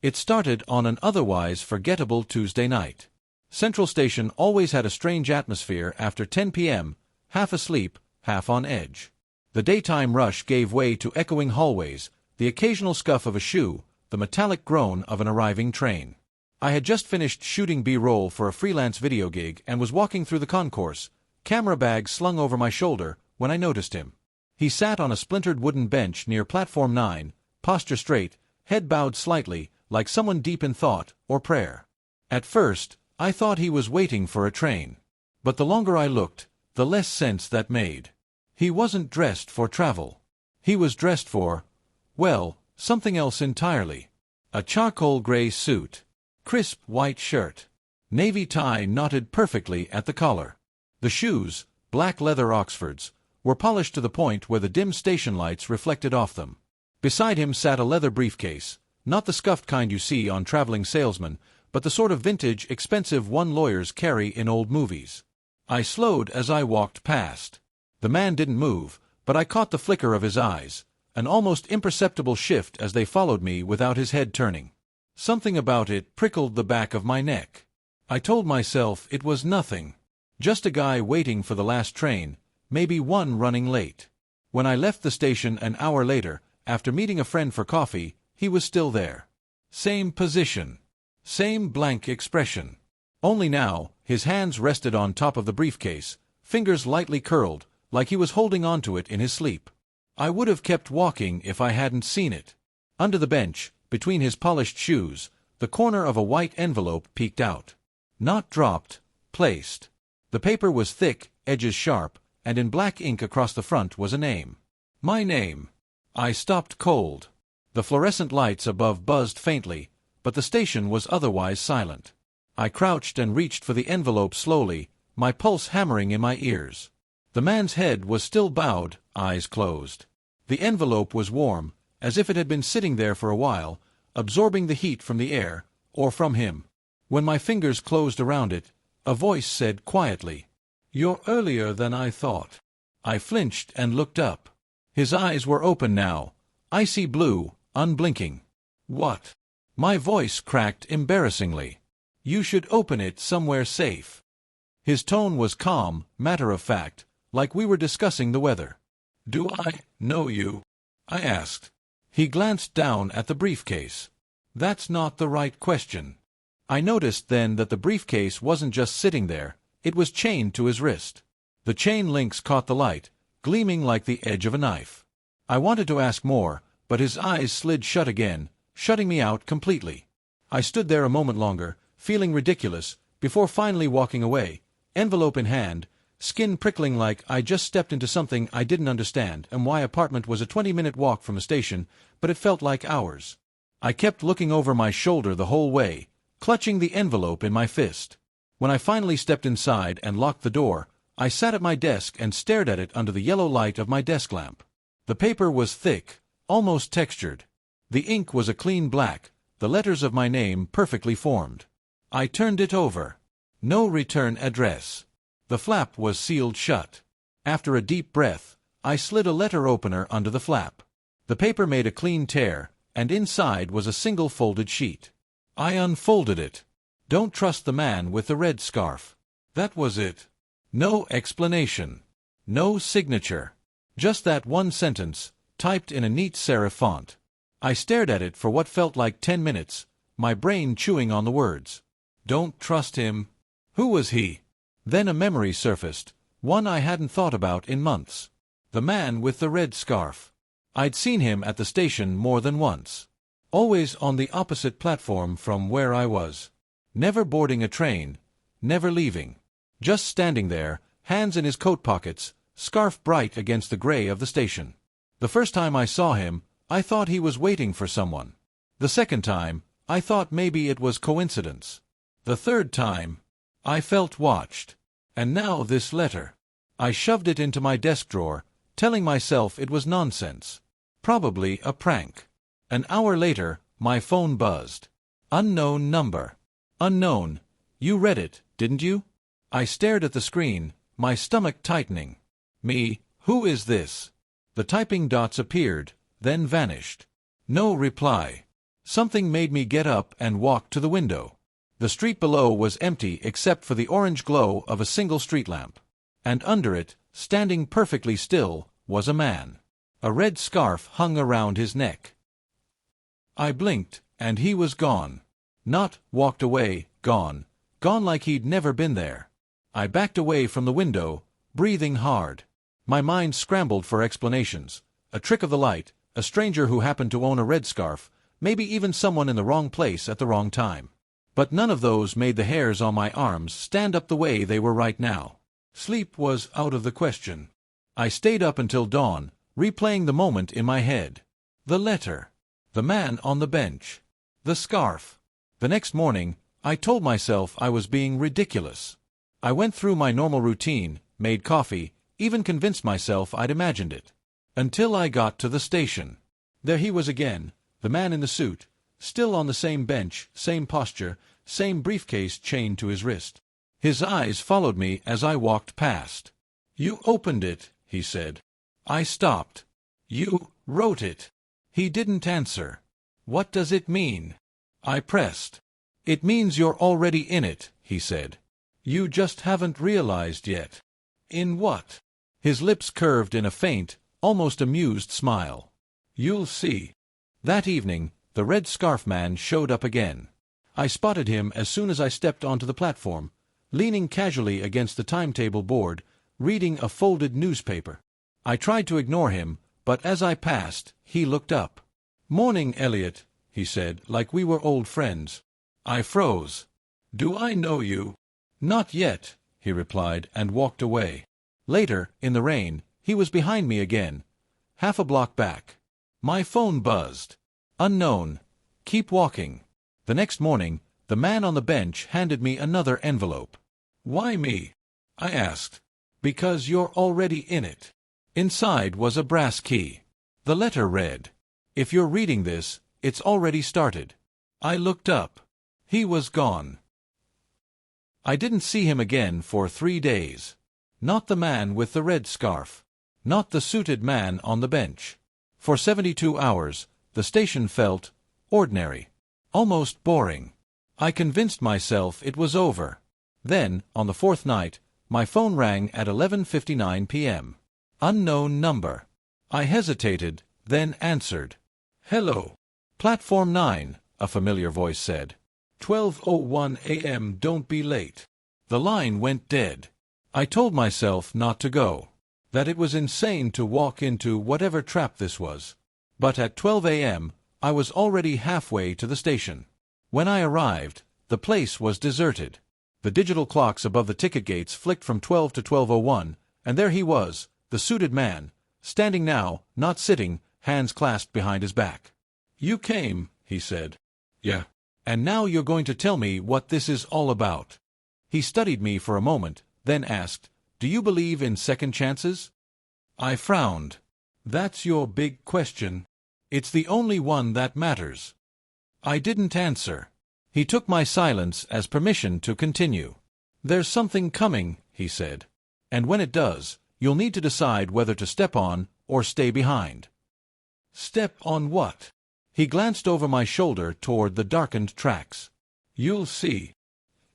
It started on an otherwise forgettable Tuesday night. Central Station always had a strange atmosphere after 10 p.m., half asleep, half on edge. The daytime rush gave way to echoing hallways, the occasional scuff of a shoe, the metallic groan of an arriving train. I had just finished shooting B-roll for a freelance video gig and was walking through the concourse, camera bag slung over my shoulder, when I noticed him. He sat on a splintered wooden bench near Platform 9, posture straight, head bowed slightly, like someone deep in thought or prayer. At first, I thought he was waiting for a train. But the longer I looked, the less sense that made. He wasn't dressed for travel. He was dressed for, well, something else entirely. A charcoal gray suit. Crisp white shirt. Navy tie knotted perfectly at the collar. The shoes, black leather Oxfords, were polished to the point where the dim station lights reflected off them. Beside him sat a leather briefcase, not the scuffed kind you see on traveling salesmen, but the sort of vintage, expensive one lawyers carry in old movies. I slowed as I walked past. The man didn't move, but I caught the flicker of his eyes, an almost imperceptible shift as they followed me without his head turning. Something about it prickled the back of my neck. I told myself it was nothing. Just a guy waiting for the last train, maybe one running late. When I left the station an hour later, after meeting a friend for coffee, he was still there. Same position. Same blank expression. Only now, his hands rested on top of the briefcase, fingers lightly curled, like he was holding onto it in his sleep. I would have kept walking if I hadn't seen it. Under the bench, between his polished shoes, the corner of a white envelope peeked out. Not dropped, placed. The paper was thick, edges sharp, and in black ink across the front was a name. My name. I stopped cold. The fluorescent lights above buzzed faintly, but the station was otherwise silent. I crouched and reached for the envelope slowly, my pulse hammering in my ears. The man's head was still bowed, eyes closed. The envelope was warm, as if it had been sitting there for a while, absorbing the heat from the air, or from him. When my fingers closed around it, a voice said quietly, "You're earlier than I thought." I flinched and looked up. His eyes were open now, icy blue, unblinking. "What?" My voice cracked embarrassingly. "You should open it somewhere safe." His tone was calm, matter-of-fact, like we were discussing the weather. "Do I know you?" I asked. He glanced down at the briefcase. "That's not the right question." I noticed then that the briefcase wasn't just sitting there, it was chained to his wrist. The chain links caught the light, gleaming like the edge of a knife. I wanted to ask more, but his eyes slid shut again, shutting me out completely. I stood there a moment longer, feeling ridiculous, before finally walking away, envelope in hand, skin prickling like I just stepped into something I didn't understand and why apartment was a 20-minute walk from the station, but it felt like hours. I kept looking over my shoulder the whole way, clutching the envelope in my fist. When I finally stepped inside and locked the door, I sat at my desk and stared at it under the yellow light of my desk lamp. The paper was thick, almost textured. The ink was a clean black, the letters of my name perfectly formed. I turned it over. No return address. The flap was sealed shut. After a deep breath, I slid a letter opener under the flap. The paper made a clean tear, and inside was a single folded sheet. I unfolded it. "Don't trust the man with the red scarf." That was it. No explanation. No signature. Just that one sentence, typed in a neat serif font. I stared at it for what felt like 10 minutes, my brain chewing on the words. Don't trust him. Who was he? Then a memory surfaced, one I hadn't thought about in months. The man with the red scarf. I'd seen him at the station more than once. Always on the opposite platform from where I was. Never boarding a train, never leaving. Just standing there, hands in his coat pockets, scarf bright against the gray of the station. The first time I saw him, I thought he was waiting for someone. The second time, I thought maybe it was coincidence. The third time, I felt watched. And now this letter. I shoved it into my desk drawer, telling myself it was nonsense. Probably a prank. An hour later, my phone buzzed. Unknown number. Unknown. You read it, didn't you? I stared at the screen, my stomach tightening. Me, who is this? The typing dots appeared, then vanished. No reply. Something made me get up and walk to the window. The street below was empty except for the orange glow of a single street lamp. And under it, standing perfectly still, was a man. A red scarf hung around his neck. I blinked, and he was gone. Not walked away, gone. Gone like he'd never been there. I backed away from the window, breathing hard. My mind scrambled for explanations. A trick of the light, a stranger who happened to own a red scarf, maybe even someone in the wrong place at the wrong time. But none of those made the hairs on my arms stand up the way they were right now. Sleep was out of the question. I stayed up until dawn, replaying the moment in my head. The letter. The man on the bench. The scarf. The next morning, I told myself I was being ridiculous. I went through my normal routine, made coffee, even convinced myself I'd imagined it. Until I got to the station. There he was again, the man in the suit, still on the same bench, same posture, same briefcase chained to his wrist. His eyes followed me as I walked past. "You opened it," he said. I stopped. "You wrote it." He didn't answer. "What does it mean?" I pressed. "It means you're already in it," he said. "You just haven't realized yet." "In what?" His lips curved in a faint, almost amused smile. "You'll see." That evening, the red scarf man showed up again. I spotted him as soon as I stepped onto the platform, leaning casually against the timetable board, reading a folded newspaper. I tried to ignore him, but as I passed, he looked up. "Morning, Elliot," he said, like we were old friends. I froze. "Do I know you?" "Not yet," he replied, and walked away. Later, in the rain, he was behind me again, half a block back. My phone buzzed. "Unknown. Keep walking." The next morning, the man on the bench handed me another envelope. "Why me?" I asked. "Because you're already in it." Inside was a brass key. The letter read, "If you're reading this, it's already started." I looked up. He was gone. I didn't see him again for 3 days. Not the man with the red scarf. Not the suited man on the bench. For 72 hours, the station felt ordinary, almost boring. I convinced myself it was over. Then, on the 4th night, my phone rang at 11:59 p.m. Unknown number. I hesitated, then answered. "Hello. Platform 9, a familiar voice said. 12:01 a.m. Don't be late." The line went dead. I told myself not to go. That it was insane to walk into whatever trap this was. But at 12 a.m., I was already halfway to the station. When I arrived, the place was deserted. The digital clocks above the ticket gates flicked from 12 to 12:01, and there he was, the suited man, standing now, not sitting, hands clasped behind his back. "You came," he said. "Yeah. And now you're going to tell me what this is all about." He studied me for a moment, then asked, "Do you believe in second chances?" I frowned. "That's your big question. It's the only one that matters." I didn't answer. He took my silence as permission to continue. "There's something coming," he said. "And when it does, you'll need to decide whether to step on or stay behind." "Step on what?" He glanced over my shoulder toward the darkened tracks. "You'll see."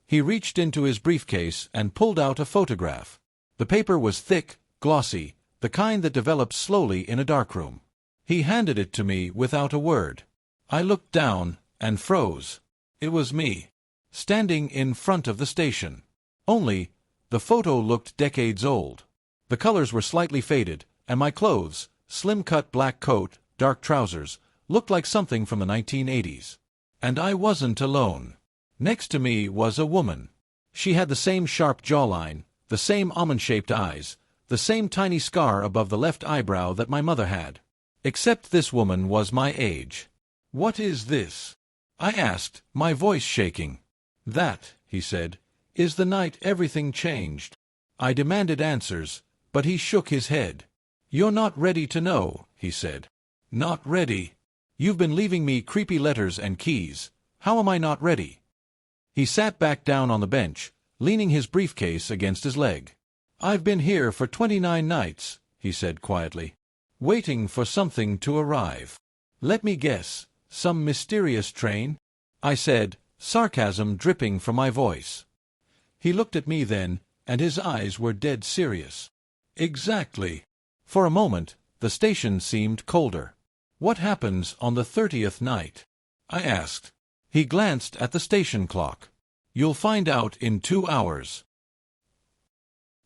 He reached into his briefcase and pulled out a photograph. The paper was thick, glossy, the kind that develops slowly in a darkroom. He handed it to me without a word. I looked down and froze. It was me, standing in front of the station. Only, the photo looked decades old. The colors were slightly faded, and my clothes, slim-cut black coat, dark trousers, looked like something from the 1980s. And I wasn't alone. Next to me was a woman. She had the same sharp jawline, the same almond-shaped eyes, the same tiny scar above the left eyebrow that my mother had. Except this woman was my age. "What is this?" I asked, my voice shaking. "That," he said, "is the night everything changed." I demanded answers, but he shook his head. "You're not ready to know," he said. "Not ready? You've been leaving me creepy letters and keys. How am I not ready?" He sat back down on the bench, leaning his briefcase against his leg. "I've been here for 29 nights," he said quietly, "waiting for something to arrive. Let me guess, Some mysterious train? I said, sarcasm dripping from my voice. He looked at me then, and his eyes were dead serious. Exactly. For a moment, the station seemed colder. What happens on the 30th night? I asked. He glanced at the station clock. You'll find out in 2 hours.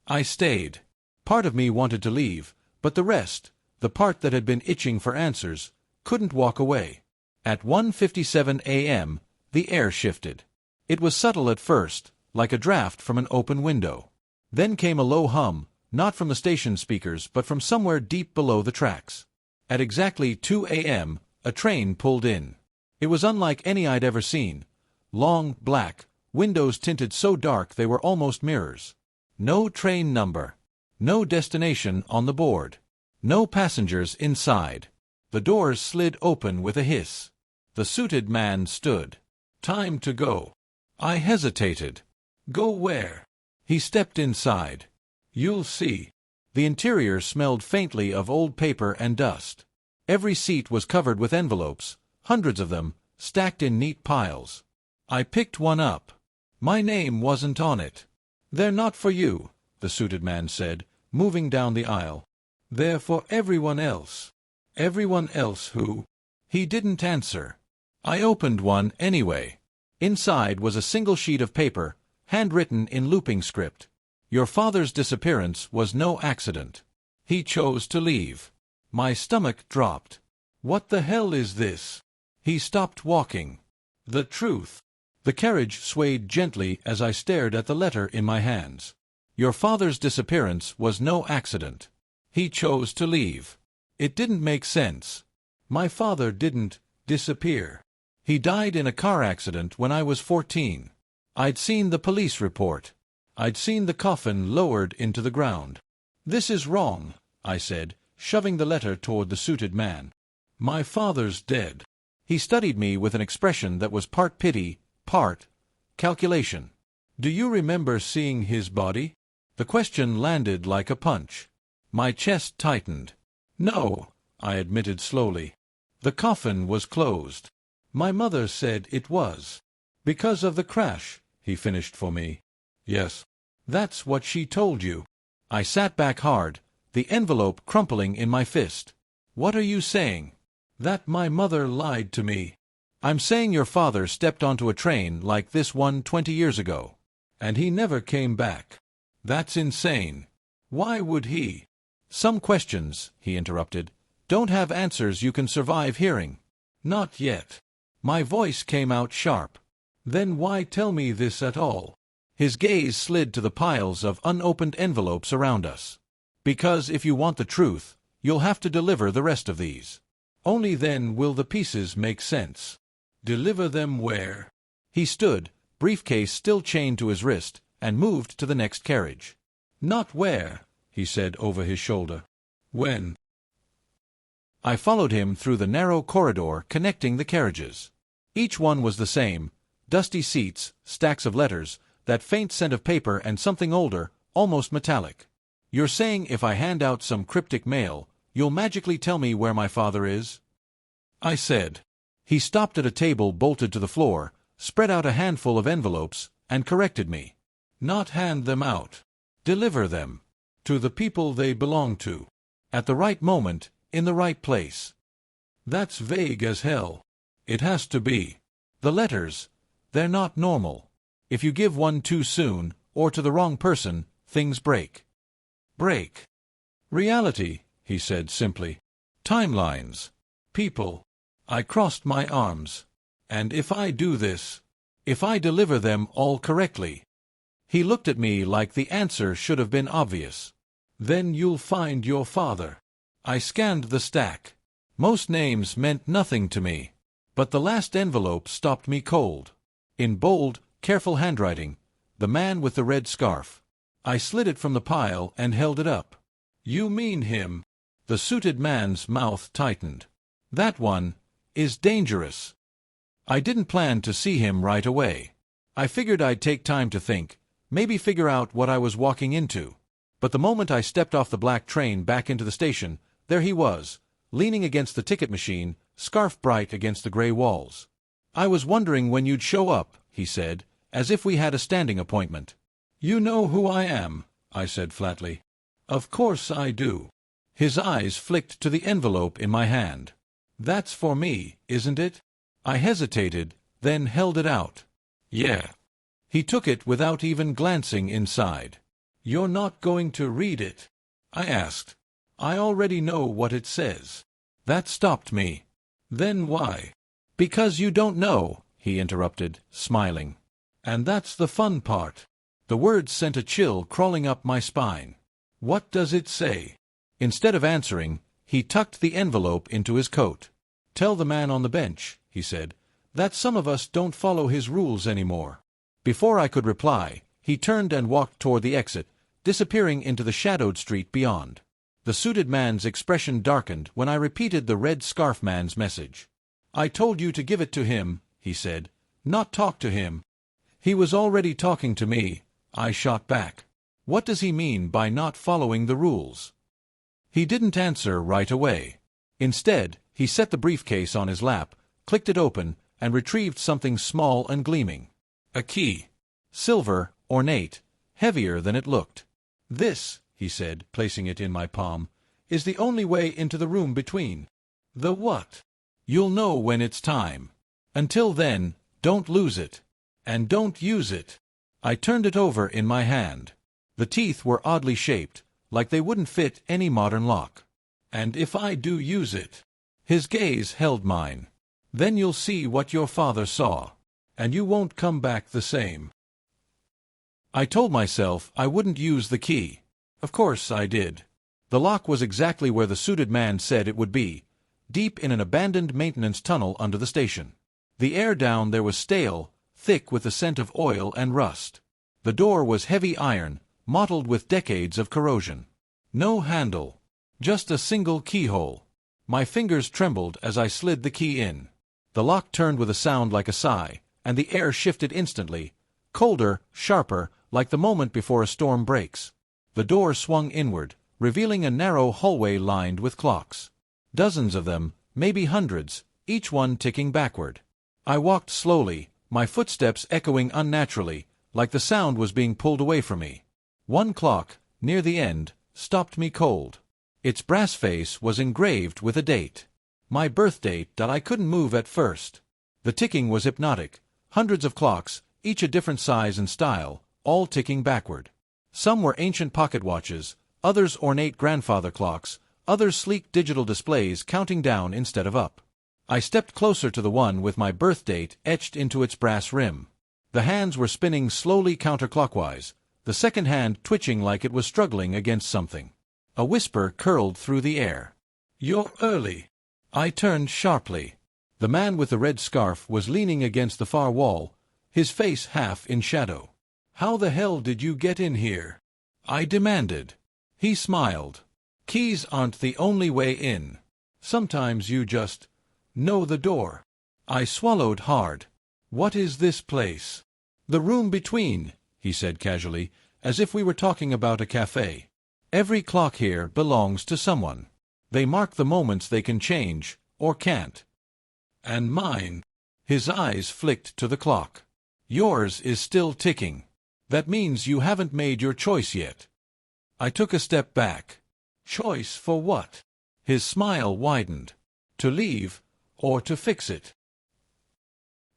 I stayed. Part of me wanted to leave, but the rest, the part that had been itching for answers, couldn't walk away. At 1:57 a.m., the air shifted. It was subtle at first, like a draft from an open window. Then came a low hum, not from the station speakers but from somewhere deep below the tracks. At exactly 2 a.m., a train pulled in. It was unlike any I'd ever seen. Long, black, windows tinted so dark they were almost mirrors. No train number. No destination on the board. No passengers inside. The doors slid open with a hiss. The suited man stood. Time to go. I hesitated. Go where? He stepped inside. You'll see. The interior smelled faintly of old paper and dust. Every seat was covered with envelopes, hundreds of them, stacked in neat piles. I picked one up. My name wasn't on it. They're not for you, the suited man said, moving down the aisle. They're for everyone else. Everyone else who? He didn't answer. I opened one anyway. Inside was a single sheet of paper, handwritten in looping script. Your father's disappearance was no accident. He chose to leave. My stomach dropped. What the hell is this? He stopped walking. The truth. The carriage swayed gently as I stared at the letter in my hands. Your father's disappearance was no accident. He chose to leave. It didn't make sense. My father didn't disappear. He died in a car accident when I was 14. I'd seen the police report. I'd seen the coffin lowered into the ground. This is wrong, I said, shoving the letter toward the suited man. My father's dead. He studied me with an expression that was part pity, part calculation. Do you remember seeing his body? The question landed like a punch. My chest tightened. No, I admitted slowly. The coffin was closed. My mother said it was. Because of the crash, he finished for me. Yes. That's what she told you. I sat back hard, the envelope crumpling in my fist. What are you saying? That my mother lied to me. I'm saying your father stepped onto a train like this one 20 years ago. And he never came back. That's insane. Why would he? Some questions, he interrupted, don't have answers you can survive hearing. Not yet. My voice came out sharp. Then why tell me this at all? His gaze slid to the piles of unopened envelopes around us. Because if you want the truth, you'll have to deliver the rest of these. Only then will the pieces make sense. Deliver them where? He stood, briefcase still chained to his wrist, and moved to the next carriage. Not where, he said over his shoulder. When? I followed him through the narrow corridor connecting the carriages. Each one was the same, dusty seats, stacks of letters, that faint scent of paper and something older, almost metallic. You're saying if I hand out some cryptic mail, you'll magically tell me where my father is? I said. He stopped at a table bolted to the floor, spread out a handful of envelopes, and corrected me. Not hand them out. Deliver them. To the people they belong to. At the right moment, in the right place. That's vague as hell. It has to be. The letters, they're not normal. If you give one too soon, or to the wrong person, things break. Break. Reality, he said simply. Timelines. People. I crossed my arms. And if I do this, if I deliver them all correctly. He looked at me like the answer should have been obvious. Then you'll find your father. I scanned the stack. Most names meant nothing to me. But the last envelope stopped me cold. In bold, careful handwriting, the man with the red scarf. I slid it from the pile and held it up. You mean him? The suited man's mouth tightened. That one is dangerous. I didn't plan to see him right away. I figured I'd take time to think, maybe figure out what I was walking into. But the moment I stepped off the black train back into the station, there he was, leaning against the ticket machine, scarf bright against the gray walls. "I was wondering when you'd show up," he said, as if we had a standing appointment. "You know who I am," I said flatly. "Of course I do." His eyes flicked to the envelope in my hand. "That's for me, isn't it?" I hesitated, then held it out. "Yeah." He took it without even glancing inside. "You're not going to read it?" I asked. "I already know what it says." That stopped me. "Then why?" "Because you don't know," he interrupted, smiling. "And that's the fun part." The words sent a chill crawling up my spine. "What does it say?" Instead of answering, he tucked the envelope into his coat. "Tell the man on the bench," he said, "that some of us don't follow his rules anymore." Before I could reply, he turned and walked toward the exit, disappearing into the shadowed street beyond. The suited man's expression darkened when I repeated the red scarf man's message. "I told you to give it to him," he said, "not talk to him." "He was already talking to me," I shot back. "What does he mean by not following the rules?" He didn't answer right away. Instead, he set the briefcase on his lap, clicked it open, and retrieved something small and gleaming. A key. Silver, ornate, heavier than it looked. "This," he said, placing it in my palm, "is the only way into the room between." "The what?" "You'll know when it's time. Until then, don't lose it. And don't use it." I turned it over in my hand. The teeth were oddly shaped, like they wouldn't fit any modern lock. "And if I do use it?" His gaze held mine. "Then you'll see what your father saw. And you won't come back the same." I told myself I wouldn't use the key. Of course I did. The lock was exactly where the suited man said it would be, deep in an abandoned maintenance tunnel under the station. The air down there was stale, thick with the scent of oil and rust. The door was heavy iron, mottled with decades of corrosion. No handle. Just a single keyhole. My fingers trembled as I slid the key in. The lock turned with a sound like a sigh, and the air shifted instantly, colder, sharper, like the moment before a storm breaks. The door swung inward, revealing a narrow hallway lined with clocks. Dozens of them, maybe hundreds, each one ticking backward. I walked slowly, my footsteps echoing unnaturally, like the sound was being pulled away from me. One clock, near the end, stopped me cold. Its brass face was engraved with a date. My birth date that I couldn't move at first. The ticking was hypnotic. Hundreds of clocks, each a different size and style, all ticking backward. Some were ancient pocket watches, others ornate grandfather clocks, others sleek digital displays counting down instead of up. I stepped closer to the one with my birth date etched into its brass rim. The hands were spinning slowly counterclockwise, the second hand twitching like it was struggling against something. A whisper curled through the air. "You're early." I turned sharply. The man with the red scarf was leaning against the far wall, his face half in shadow. "How the hell did you get in here?" I demanded. He smiled. "Keys aren't the only way in. Sometimes you just know the door." I swallowed hard. "What is this place?" "The room between," he said casually, as if we were talking about a cafe. "Every clock here belongs to someone. They mark the moments they can change, or can't." "And mine?" His eyes flicked to the clock. "Yours is still ticking. That means you haven't made your choice yet." I took a step back. "Choice for what?" His smile widened. "To leave, or to fix it?"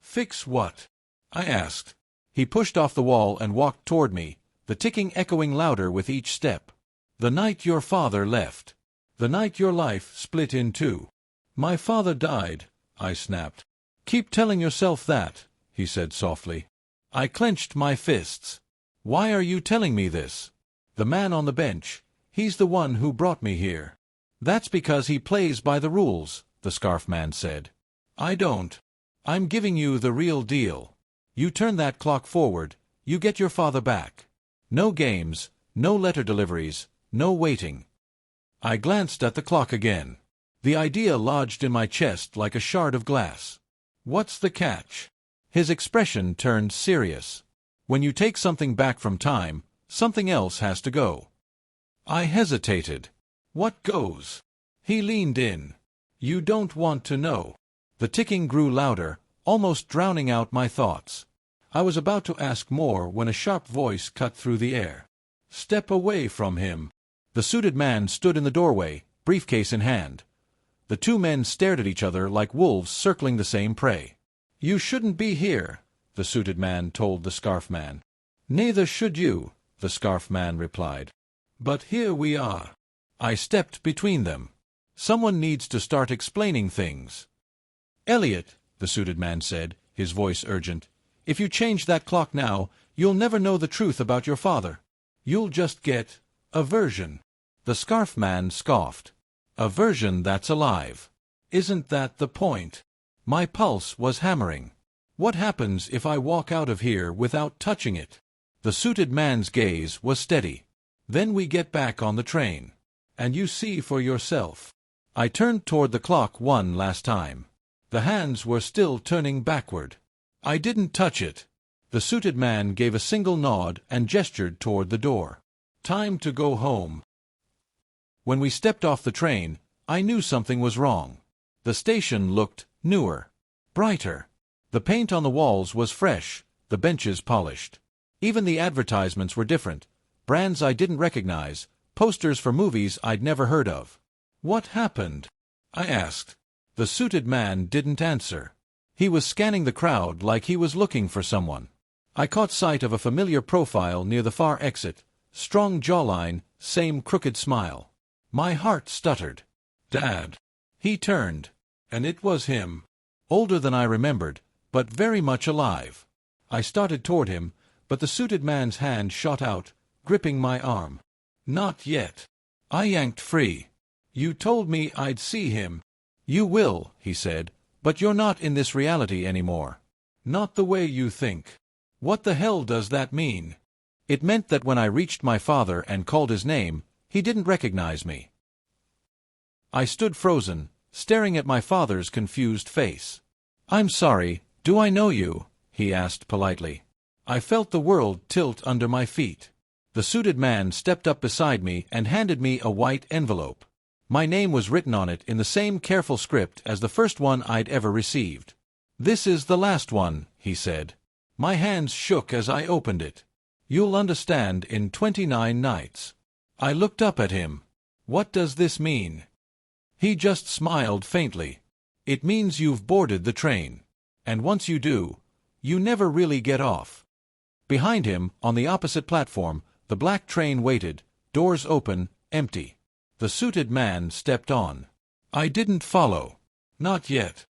"Fix what?" I asked. He pushed off the wall and walked toward me, the ticking echoing louder with each step. "The night your father left. The night your life split in two." "My father died," I snapped. "Keep telling yourself that," he said softly. I clenched my fists. "Why are you telling me this?" "The man on the bench, he's the one who brought me here." "That's because he plays by the rules," the scarf man said. "I don't. I'm giving you the real deal. You turn that clock forward, you get your father back. No games, no letter deliveries, no waiting." I glanced at the clock again. The idea lodged in my chest like a shard of glass. "What's the catch?" His expression turned serious. "When you take something back from time, something else has to go." I hesitated. "What goes?" He leaned in. "You don't want to know." The ticking grew louder, almost drowning out my thoughts. I was about to ask more when a sharp voice cut through the air. "Step away from him." The suited man stood in the doorway, briefcase in hand. The two men stared at each other like wolves circling the same prey. "You shouldn't be here," the suited man told the scarf man. "Neither should you," the scarf man replied. "But here we are." I stepped between them. "Someone needs to start explaining things." "Elliot," the suited man said, his voice urgent, "if you change that clock now, you'll never know the truth about your father. You'll just get a version." The scarf man scoffed. "A version that's alive. Isn't that the point?" My pulse was hammering. "What happens if I walk out of here without touching it?" The suited man's gaze was steady. "Then we get back on the train. And you see for yourself." I turned toward the clock one last time. The hands were still turning backward. "I didn't touch it." The suited man gave a single nod and gestured toward the door. "Time to go home." When we stepped off the train, I knew something was wrong. The station looked newer, brighter. The paint on the walls was fresh, the benches polished. Even the advertisements were different, brands I didn't recognize, posters for movies I'd never heard of. "What happened?" I asked. The suited man didn't answer. He was scanning the crowd like he was looking for someone. I caught sight of a familiar profile near the far exit, strong jawline, same crooked smile. My heart stuttered. "Dad." He turned, and it was him. Older than I remembered, but very much alive. I started toward him, but the suited man's hand shot out, gripping my arm. "Not yet." I yanked free. "You told me I'd see him." "You will," he said, "but you're not in this reality anymore. Not the way you think." "What the hell does that mean?" It meant that when I reached my father and called his name, he didn't recognize me. I stood frozen, staring at my father's confused face. "I'm sorry, do I know you?" he asked politely. I felt the world tilt under my feet. The suited man stepped up beside me and handed me a white envelope. My name was written on it in the same careful script as the first one I'd ever received. "This is the last one," he said. My hands shook as I opened it. "You'll understand in 29 nights." I looked up at him. "What does this mean?" He just smiled faintly. "It means you've boarded the train. And once you do, you never really get off." Behind him, on the opposite platform, the black train waited, doors open, empty. The suited man stepped on. I didn't follow. Not yet.